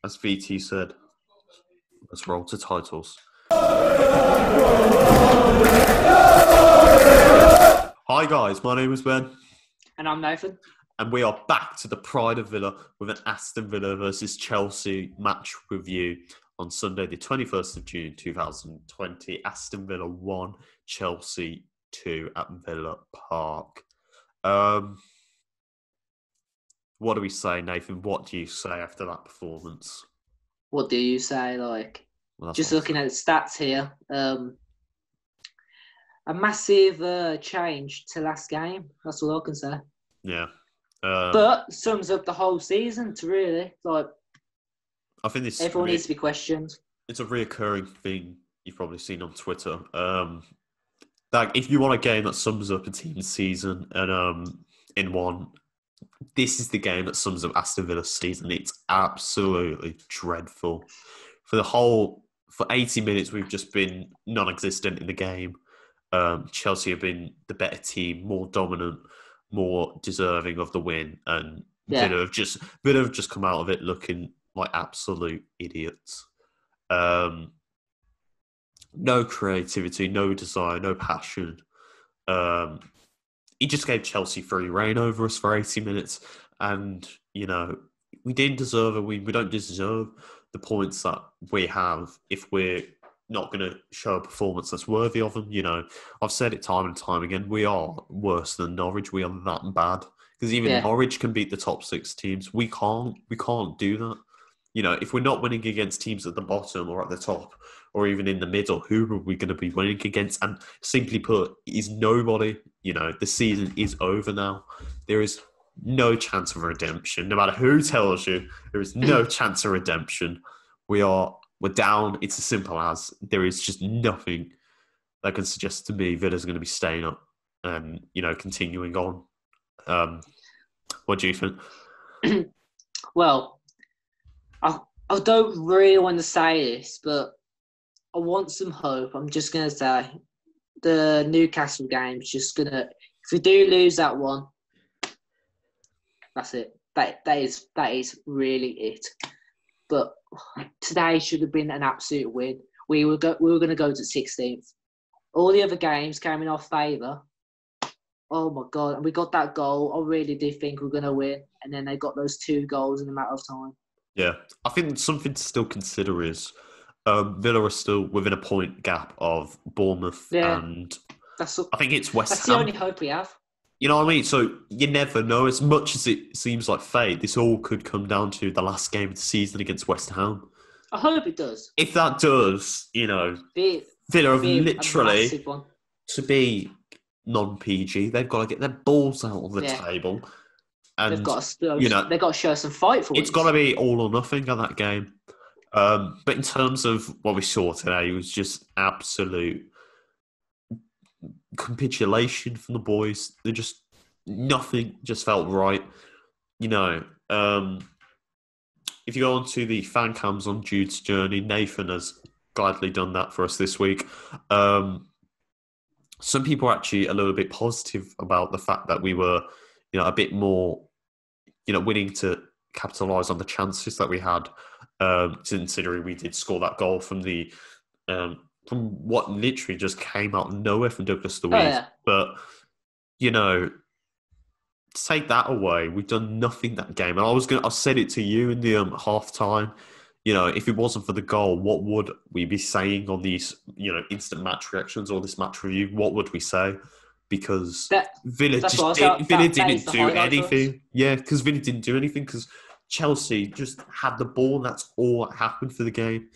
As VT said, let's roll to titles. Hi guys, my name is Ben. And I'm Nathan. And we are back to the Pride of Villa with an Aston Villa versus Chelsea match review on Sunday, the 21st of June, 2020. Aston Villa 1, Chelsea 2 at Villa Park. What do we say, Nathan? What do you say after that performance? What do you say? Just looking at the stats here, a massive change to last game. That's all I can say. Yeah. But sums up the whole season to really, I think this everyone needs to be questioned. It's a reoccurring thing you've probably seen on Twitter. That if you want a game that sums up a team's season and in one, this is the game that sums up Aston Villa's season. It's absolutely dreadful. For 80 minutes, we've just been non-existent in the game. Chelsea have been the better team, more dominant, more deserving of the win, and Villa have just come out of it looking like absolute idiots. No creativity, no desire, no passion. He just gave Chelsea free reign over us for 80 minutes. And, we didn't deserve it. We don't deserve the points that we have if we're not going to show a performance that's worthy of them. I've said it time and time again. We are worse than Norwich. We are that bad. Because even Norwich can beat the top six teams. We can't do that. If we're not winning against teams at the bottom or at the top or even in the middle, who are we going to be winning against? And simply put, is nobody. The season is over now. There is no chance of redemption. No matter who tells you, there is no chance of redemption. We're down. It's as simple as there is just nothing that can suggest to me Villa's going to be staying up and, continuing on. What do you think? Well, I don't really want to say this, but I want some hope. I'm just going to say the Newcastle game is just going to... If we do lose that one, that's it. That is really it. But today should have been an absolute win. We were going to go to 16th. All the other games came in our favour. Oh my God. And we got that goal. I really did think we were going to win. And then they got those 2 goals in a matter of time. Yeah. I think something to still consider is Villa are still within a point gap of Bournemouth and I think it's West Ham. That's the only hope we have. You know what I mean? So you never know. As much as it seems like fate, this all could come down to the last game of the season against West Ham. I hope it does. If that does, Villa have literally, to be non-PG, they've got to get their balls out on the table. And they've got to show some fight for it. It's got to be all or nothing on that game. But in terms of what we saw today, it was just absolute capitulation from the boys. Nothing just felt right. If you go onto the fan cams on Jude's journey, Nathan has gladly done that for us this week. Some people are actually a little bit positive about the fact that we were, a bit more, willing to capitalise on the chances that we had, considering we did score that goal from the from what literally just came out of nowhere from Douglas Luiz. But, take that away. We've done nothing that game. And I said it to you in the half-time. If it wasn't for the goal, what would we be saying on these, instant match reactions or this match review? What would we say? Because Villa didn't do anything. Yeah, because Villa didn't do anything because Chelsea just had the ball and that's all that happened for the game.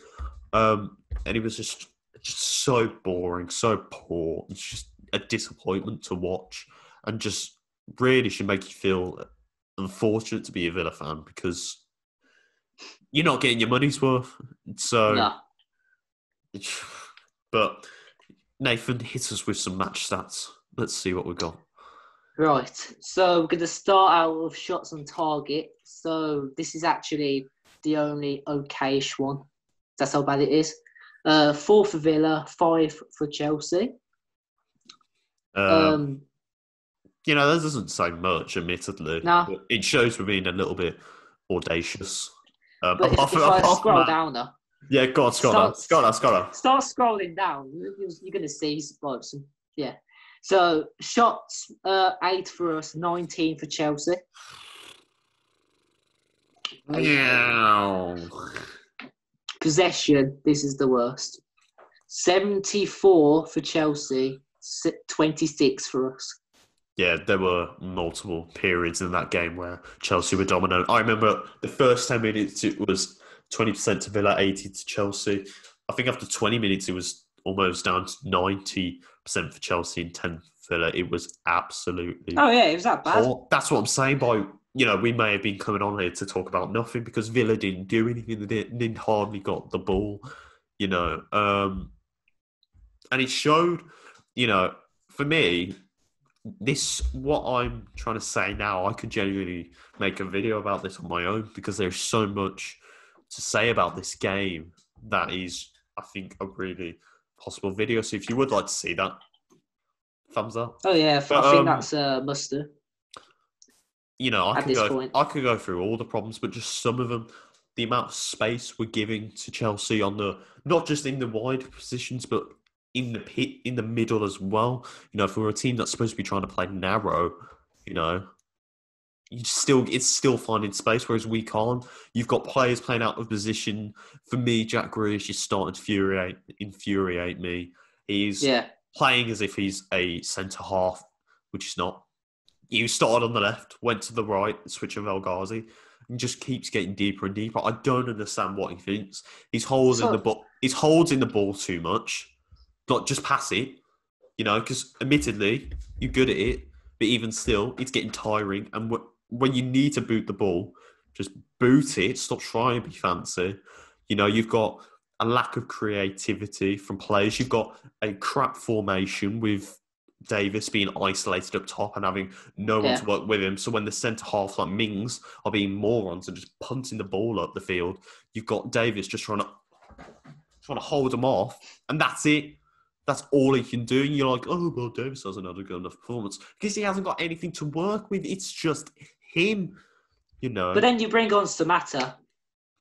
And it was just so boring, so poor. It's just a disappointment to watch and just really should make you feel unfortunate to be a Villa fan because you're not getting your money's worth. So, no. But Nathan, hit us with some match stats. Let's see what we've got. Right. So we're going to start out with shots on target. So this is actually the only okayish one. That's how bad it is. 4 for Villa, 5 for Chelsea. That doesn't say much, admittedly. No. It shows we're being a little bit audacious. But Apart from, if I apart from scroll that, down there, yeah, go on, Scholar. start Scholar. start scrolling down, you're gonna see like some yeah. So shots 8 for us, 19 for Chelsea. Okay. Meow. Possession, this is the worst. 74 for Chelsea, 26 for us. Yeah, there were multiple periods in that game where Chelsea were dominant. I remember the first 10 minutes, it was 20% to Villa, 80 to Chelsea. I think after 20 minutes, it was almost down to 90% for Chelsea and 10 for Villa. It was absolutely Oh yeah, it was that bad. poor. That's what I'm saying by, we may have been coming on here to talk about nothing because Villa didn't do anything. They didn't hardly got the ball, you know. And it showed, for me, what I'm trying to say now, I could genuinely make a video about this on my own because there's so much to say about this game that is, I think, a really possible video. So if you would like to see that, thumbs up. Oh yeah, But I think that's a muster. I could go through all the problems, but just some of them. The amount of space we're giving to Chelsea on the not just in the wide positions, but in the pit, in the middle as well. If we're a team that's supposed to be trying to play narrow, it's still finding space, whereas we can't. You've got players playing out of position. For me, Jack Grealish is starting to infuriate me. He's playing as if he's a centre half, which is not. He started on the left, went to the right, switching El Ghazi, and just keeps getting deeper and deeper. I don't understand what he thinks. He's holding the ball too much. Like, just pass it, because admittedly, you're good at it, but even still, it's getting tiring. And when you need to boot the ball, just boot it. Stop trying to be fancy. You've got a lack of creativity from players. You've got a crap formation with Davis being isolated up top and having no one to work with him. So when the centre half like Mings are being morons and just punting the ball up the field, you've got Davis just trying to hold them off, and that's it. That's all he can do. And you're like, oh, well, Davis hasn't had a good enough performance because he hasn't got anything to work with. It's just him, But then you bring on Samatta.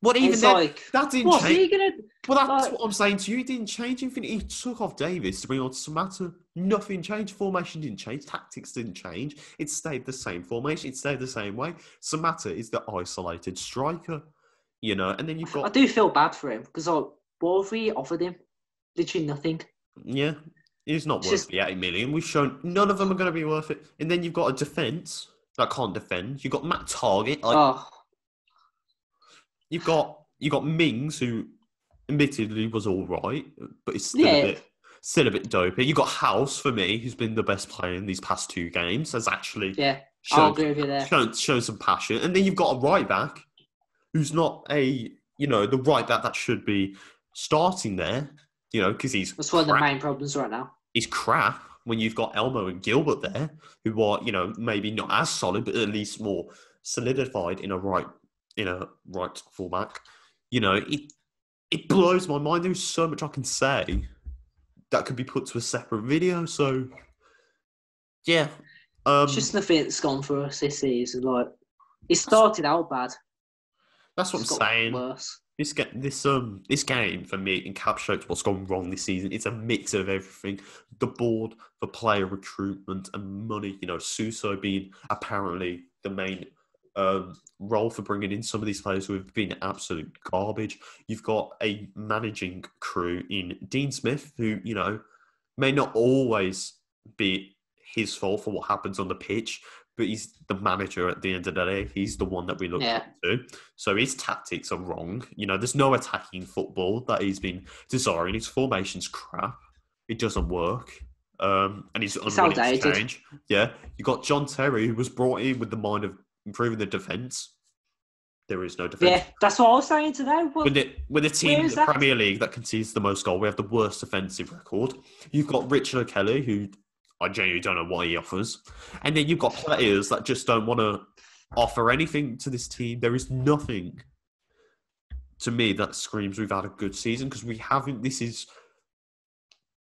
What even then? Like, that didn't what's change. he gonna? Well, that's what I'm saying to you. He didn't change anything. He took off Davis to bring on Samatta. Nothing changed. Formation didn't change. Tactics didn't change. It stayed the same formation. It stayed the same way. Samatta is the isolated striker, and then you've got. I do feel bad for him because what have we offered him? Literally nothing. Yeah, he's not worth the 80 million. We've shown none of them are going to be worth it. And then you've got a defence that can't defend. You've got Matt Target. You've got Mings, who admittedly was all right, but it's still a bit dopey. You've got House, for me, who's been the best player in these past 2 games, has actually I'll agree with you there. shown some passion. And then you've got a right back who's not the right back that should be starting there, because he's That's one of the main problems right now. He's crap when you've got Elmo and Gilbert there, who are, maybe not as solid, but at least more solidified in a right fullback. It blows my mind. There's so much I can say that could be put to a separate video. So, yeah. It's just nothing that's gone for us this season. Like, it started out bad. That's what I'm saying. Worse. This game for me encapsulates what's gone wrong this season. It's a mix of everything. The board for player recruitment and money. Suso being apparently the main role for bringing in some of these players who have been absolute garbage. You've got a managing crew in Dean Smith, who may not always be his fault for what happens on the pitch, but he's the manager at the end of the day. He's the one that we look up to. So his tactics are wrong. There's no attacking football that he's been desiring. His formation's crap. It doesn't work. And he's unwilling to change. Yeah. You got John Terry, who was brought in with the mind of improving the defence. There is no defence. Yeah, that's what I was saying today. With a team in the Premier League that concedes the most goal, we have the worst defensive record. You've got Richard O'Kelly, who I genuinely don't know what he offers. And then you've got players that just don't want to offer anything to this team. There is nothing, to me, that screams we've had a good season because we haven't. This is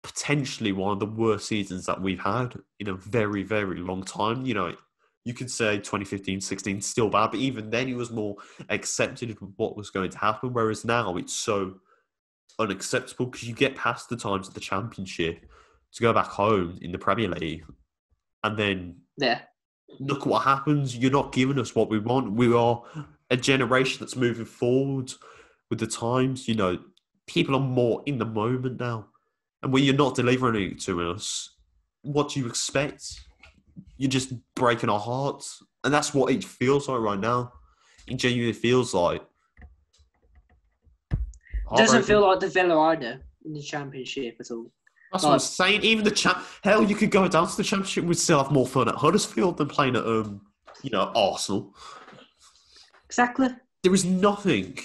potentially one of the worst seasons that we've had in a very, very long time. You could say 2015-16 still bad, but even then he was more accepted of what was going to happen. Whereas now it's so unacceptable because you get past the times of the Championship to go back home in the Premier League, and then look what happens. You're not giving us what we want. We are a generation that's moving forward with the times. You know, people are more in the moment now, and when you're not delivering it to us, what do you expect? You're just breaking our hearts. And that's what it feels like right now. It genuinely feels like. Doesn't feel like the Villa either in the Championship at all. That's what I'm saying. Even hell, you could go down to the Championship. We'd still have more fun at Huddersfield than playing at, Arsenal. Exactly. There is nothing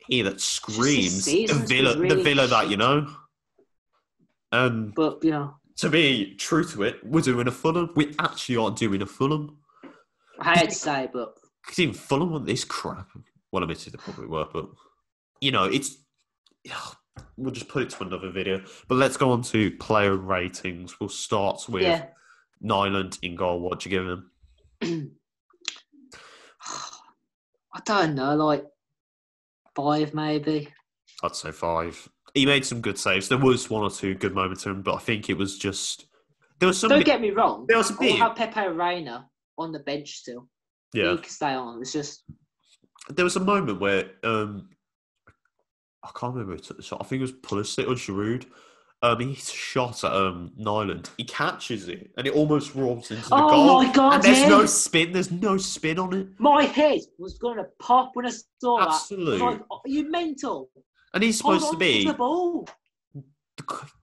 here that screams the Villa that, you know. But, you know. To be true to it, we're doing a Fulham. We actually are doing a Fulham. I hate to say, but... Because even Fulham want this crap. Well, I mean, they probably were, but... You know, it's... We'll just put it to another video. But let's go on to player ratings. We'll start with Nyland in goal. What do you give him? I don't know, like 5 maybe. I'd say 5. He made some good saves. There was 1 or 2 good moments in him, but I think it was just... There was some... Don't get me wrong. There was a bit... I'll have Pepe Reina on the bench still. Yeah. He can stay on. It's just... There was a moment where... I can't remember. I think it was Pulisic or Giroud. He shot at Nyland. He catches it, and it almost rolls into the goal. Oh my God, and there's no spin. There's no spin on it. My head was going to pop when I saw that. Absolutely. Like, are you mental? And he's supposed to be the ball.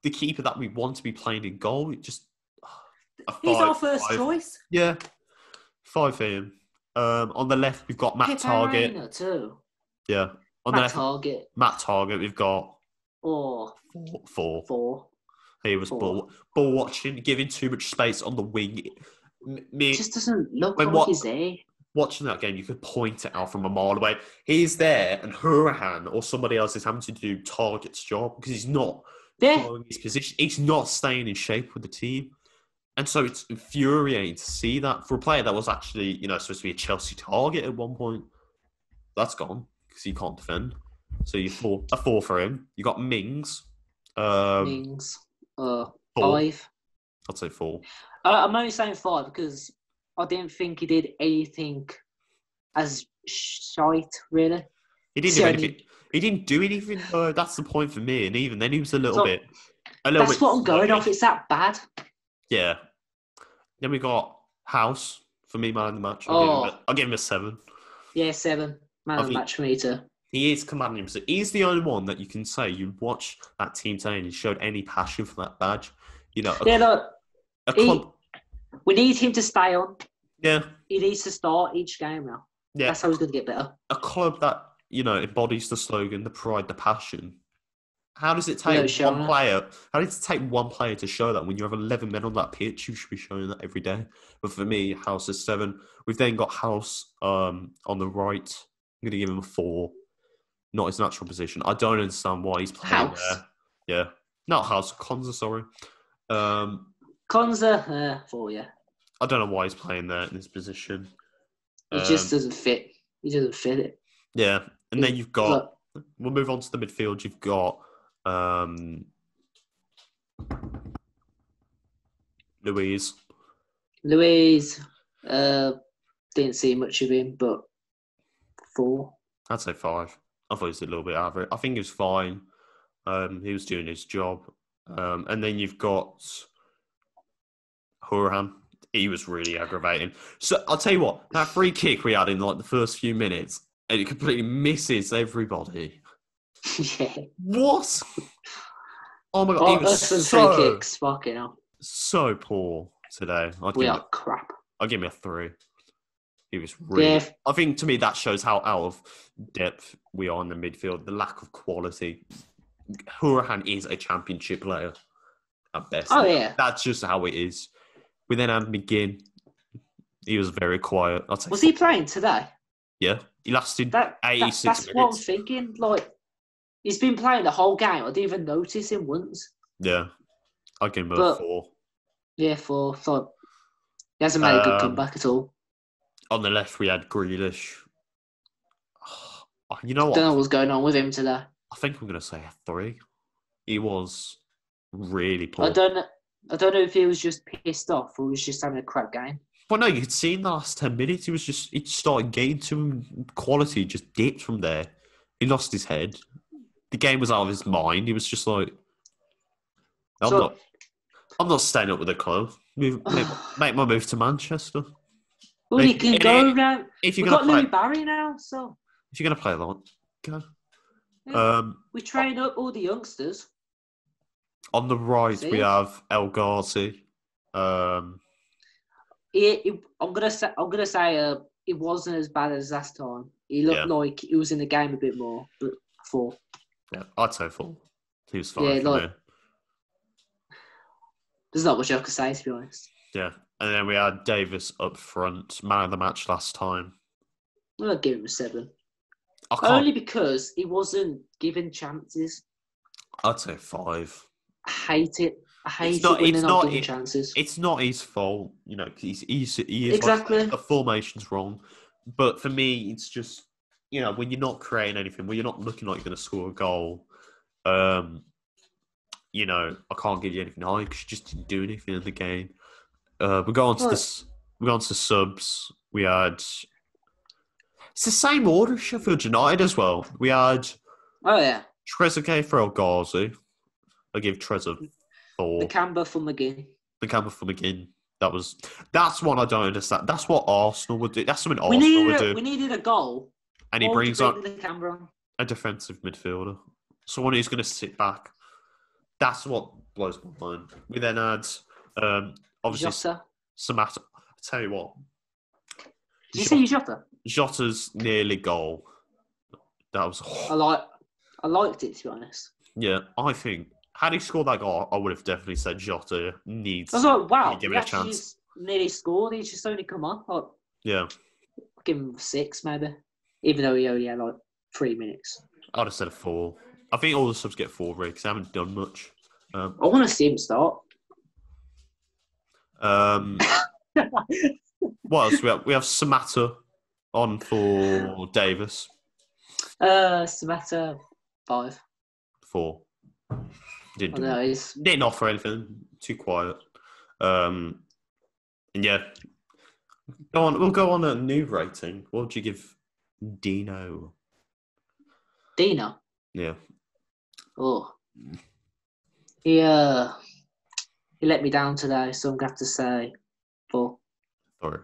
The keeper that we want to be playing in goal. It just he's our first choice. Yeah, 5 for him. On the left, we've got Matt Target. Reina too. Yeah. On Matt Target. Matt Target, we've got 4. He was ball watching, giving too much space on the wing. It just doesn't look like he's there. Watching that game, you could point it out from a mile away. He's there, and Hurahan or somebody else is having to do Target's job because he's not following his position. He's not staying in shape with the team. And so it's infuriating to see that for a player that was actually, supposed to be a Chelsea target at one point. That's gone because he can't defend. So you a 4 for him. You got Mings. 5. I'd say 4. I'm only saying 5 because I didn't think he did anything as shite, really. He didn't do anything. He didn't do anything, though. That's the point for me. And even then, he was a little bit. That's what I'm going off. It's that bad. Yeah. Then we got House for me, man of the match. I'll give him a 7. Yeah, 7. Man of the match for me too. He is commanding himself. He's the only one that you can say you watch that team today and he showed any passion for that badge. We need him to stay on. Yeah. He needs to start each game now. Yeah. That's how he's going to get better. A club that, embodies the slogan, the pride, the passion. How does it take one player? How does it take one player to show that when you have 11 men on that pitch? You should be showing that every day. But for me, House is 7. We've then got House on the right. I'm going to give him a 4. Not his natural position. I don't understand why he's playing there. Yeah. Not House. Konza, sorry. Konza, 4, yeah. I don't know why he's playing there in this position. He just doesn't fit. He doesn't fit it. Yeah. And then you've got... We'll move on to the midfield. You've got... Louise, didn't see much of him, but 4. I'd say 5. I thought he was a little bit average. I think he was fine. He was doing his job. And then you've got Hurahan. He was really aggravating. So I'll tell you what, that free kick we had in the first few minutes, and it completely misses everybody. Yeah. What? Oh my god, he was free kicks, fucking hell. So poor today. We are crap. I'll give him a 3. He was really... Yeah. I think, to me, that shows how out of depth we are in the midfield. The lack of quality. Hurahan is a championship player at best. Oh, yeah. That's just how it is. We then had McGinn. He was very quiet. Was he playing today? Yeah. He lasted 86 minutes. That's what I'm thinking. He's been playing the whole game. I didn't even notice him once. Yeah. I'll give him a 4. Yeah, 4. Thought he hasn't made a good comeback at all. On the left, we had Grealish. You know Don't know what? what's going on with him today. I think I'm going to say a 3. He was really I poor. don't know if he was just pissed off or was just having a crap game. Well, no, you could see in the last 10 minutes, he started getting to him. Quality just dipped from there. He lost his head. The game was out of his mind. He was just like, I'm not staying up with the club. Make my move to Manchester. Well, he can go now. If We've you're got going to Louis Barry now, so. If you're going to play that, go. Yeah. We train up all the youngsters. On the right, we have El Ghazi. I'm gonna say it wasn't as bad as last time. He looked like he was in the game a bit more, but 4. Yeah, I'd say 4. He was fine for me. There's not much I could say, to be honest. Yeah, and then we had Davis up front, man of the match last time. I'll give him a 7. Only because he wasn't given chances. I'd say 5. I hate it. I hate it when they're not given chances. It's not his fault, you know. He is exactly. Like, the formation's wrong, but for me, it's just, you know, when you're not creating anything, when you're not looking like you're going to score a goal, you know, I can't give you anything high because you just didn't do anything in the game. We go on to the subs. We had. It's the same order, Sheffield United as well. We had. Oh yeah. Trezeguet for El Ghazi. I give Trez a 4. The Camber for McGinn. That's one I don't understand. That's what Arsenal would do. That's something Arsenal would do. We needed a goal. And he brings on the a defensive midfielder. Someone who's going to sit back. That's what blows my mind. We then had, obviously, Jota. Samatta. I tell you what. Did you see Jota? Jota's nearly goal. That was... I liked it, to be honest. Yeah, I think... Had he scored that goal, I would have definitely said Jota needs... I was like, wow, give it a chance. Nearly scored. He's just only come on. Like, yeah. I'll give him 6, maybe. Even though he only had, 3 minutes. I'd have said a 4. I think all the subs get 4 because they haven't done much. I want to see him start. What else? We have Samatta on for Davis. Samatta, 5. 4. Didn't offer anything. Too quiet. And yeah. We'll go on a new rating. What would you give Dino? Dino? Yeah. Oh. He let me down today, so I'm going to have to say 4. Sorry.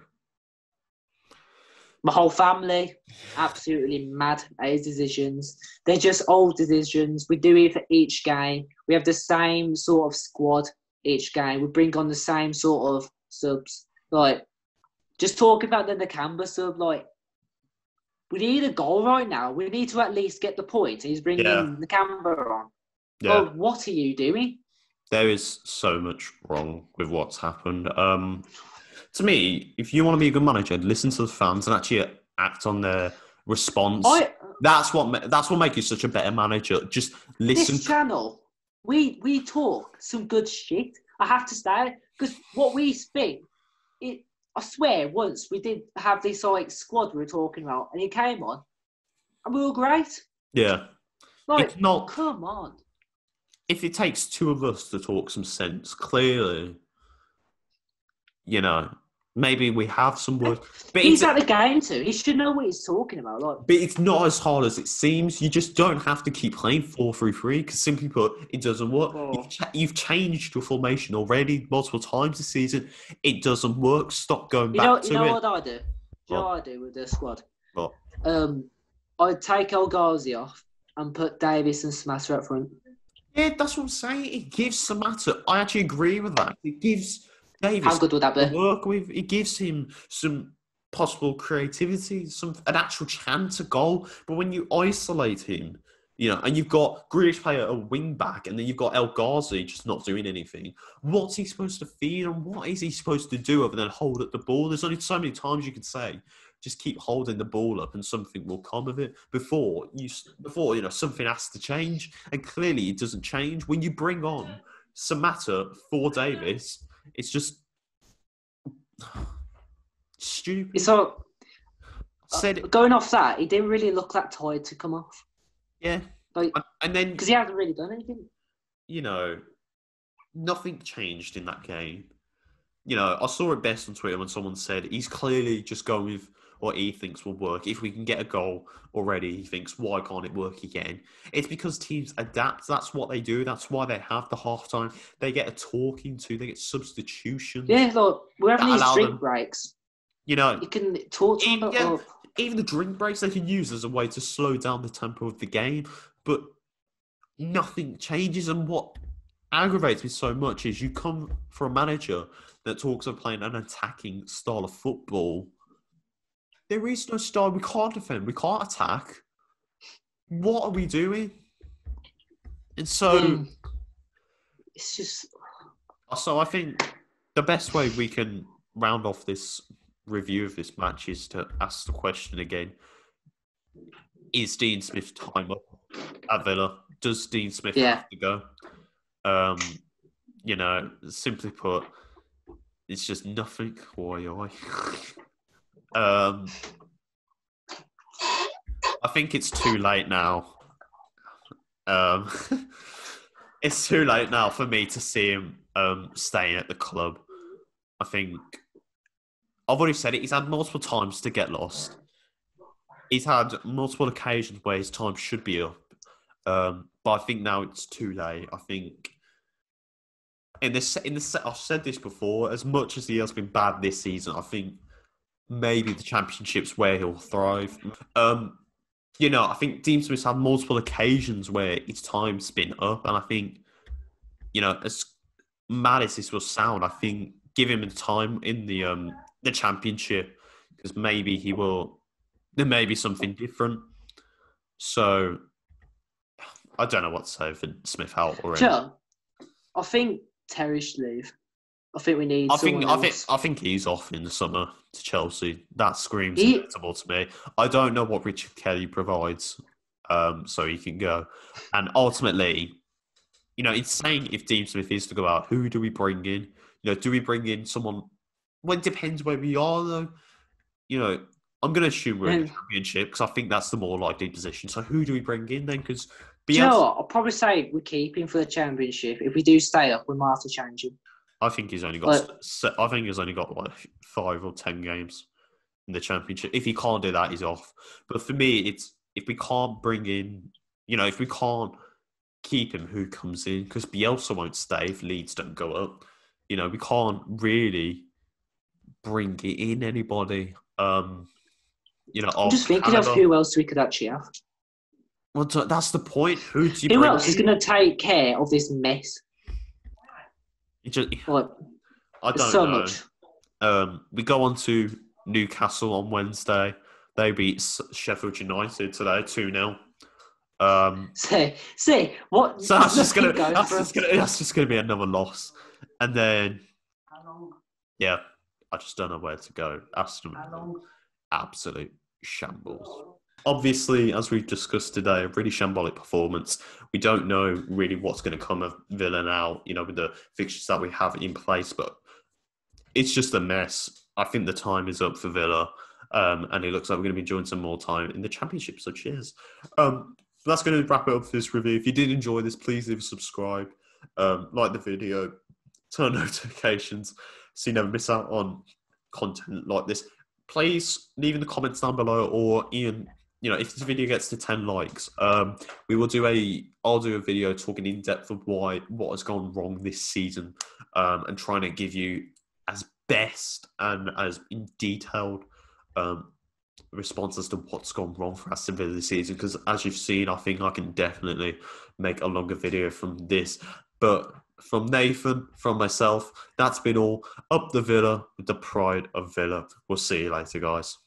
My whole family, absolutely mad at his decisions. They're just old decisions. We do it for each game. We have the same sort of squad each game. We bring on the same sort of subs. Just talking about the Nakamba sub, we need a goal right now. We need to at least get the point. He's bringing Nakamba on. Yeah. Well, what are you doing? There is so much wrong with what's happened. To me, if you want to be a good manager, listen to the fans and actually act on their response. That's what makes you such a better manager. Just listen. This channel, we talk some good shit. I have to say, because what we think, I swear, once we did have this squad we were talking about, and he came on, and we were great. Yeah, come on. If it takes 2 of us to talk some sense, clearly, you know, maybe we have some work. But he's at the game too. He should know what he's talking about. But it's not as hard as it seems. You just don't have to keep playing 4-3-3 because, simply put, it doesn't work. Oh. You've changed your formation already multiple times this season. It doesn't work. Stop going back to it. You know what I do? You know what I do with the squad? What? I'd take El Ghazi off and put Davis and Samatta up front. Yeah, that's what I'm saying. It gives Samatta. I actually agree with that. It gives Davis. How good would that be? To work with. It gives him some possible creativity, an actual chance at goal. But when you isolate him, you know, and you've got Grealish play a wing back, and then you've got El Ghazi just not doing anything. What's he supposed to feed, and what is he supposed to do other than hold up the ball? There's only so many times you can say, just keep holding the ball up and something will come of it before something has to change. And clearly it doesn't change. When you bring on Samatta for Davis, it's just stupid. said, going off that, he didn't really look that tired to come off. yeah. Like, And then, because he hasn't really done anything. you know, nothing changed in that game. You know, I saw it best on Twitter when someone said he's clearly just going with what he thinks will work. If we can get a goal already, he thinks, why can't it work again? It's because teams adapt. That's what they do. That's why they have the halftime. They get a talking to. They get substitutions. Yeah, look, we're having that these allow drink them, breaks. you know, You can talk to them about, yeah, even the drink breaks they can use as a way to slow down the tempo of the game. But nothing changes. And what aggravates me so much is you come for a manager that talks of playing an attacking style of football. There is no style. We can't defend. We can't attack. What are we doing? And so, it's just. I think the best way we can round off this review of this match is to ask the question again: is Dean Smith's time up at Villa? Does Dean Smith have to go? You know, simply put, it's just nothing. I think it's too late now. It's too late now for me to see him staying at the club. I think I've already said it. He's had multiple times to get lost. He's had multiple occasions where his time should be up. But I think now it's too late. I think I've said this before. As much as he has been bad this season, I think maybe the Championship's where he'll thrive. You know, I think Dean Smith's had multiple occasions where his time's been up, and I think, you know, as mad as this will sound, I think give him the time in the Championship, because maybe he will. There may be something different. So I don't know what to say for Smith out already. Sure. I think Terry should leave. I think we need someone else. I think he's off in the summer to Chelsea. That screams inevitable to me. I don't know what Richard Kelly provides, so he can go. And ultimately, you know, it's saying if Dean Smith is to go out, who do we bring in? You know, do we bring in someone? Well, it depends where we are, though. You know, I'm going to assume we're in the Championship because I think that's the more likely position. So who do we bring in then? Because do you know what? I'll probably say we keep him for the Championship. If we do stay up, we might have to change him. I think he's only got. Like 5 or 10 games in the Championship. If he can't do that, he's off. But for me, it's if we can't bring in, you know, if we can't keep him, who comes in? Because Bielsa won't stay if Leeds don't go up. You know, we can't really bring in anybody. You know, I'm just thinking of who else we could actually have. Well, that's the point. Who else is going to take care of this mess? I don't know. We go on to Newcastle on Wednesday. They beat Sheffield United today 2-0. See what? So that's just gonna be another loss. And then, yeah, I just don't know where to go. Aston, absolute shambles. Obviously, as we've discussed today, a really shambolic performance. We don't know really what's going to come of Villa now, you know, with the fixtures that we have in place, but it's just a mess. I think the time is up for Villa, and it looks like we're going to be enjoying some more time in the Championship, so cheers. That's going to wrap it up for this review. If you did enjoy this, please leave a subscribe, like the video, turn on notifications so you never miss out on content like this. Please leave in the comments down below, or Ian, you know, if this video gets to 10 likes, I'll do a video talking in depth of what has gone wrong this season, and trying to give you as best and as detailed response as to what's gone wrong for Aston Villa this season. Because as you've seen, I think I can definitely make a longer video from this. But from Nathan, from myself, that's been all. Up the Villa with the pride of Villa. We'll see you later, guys.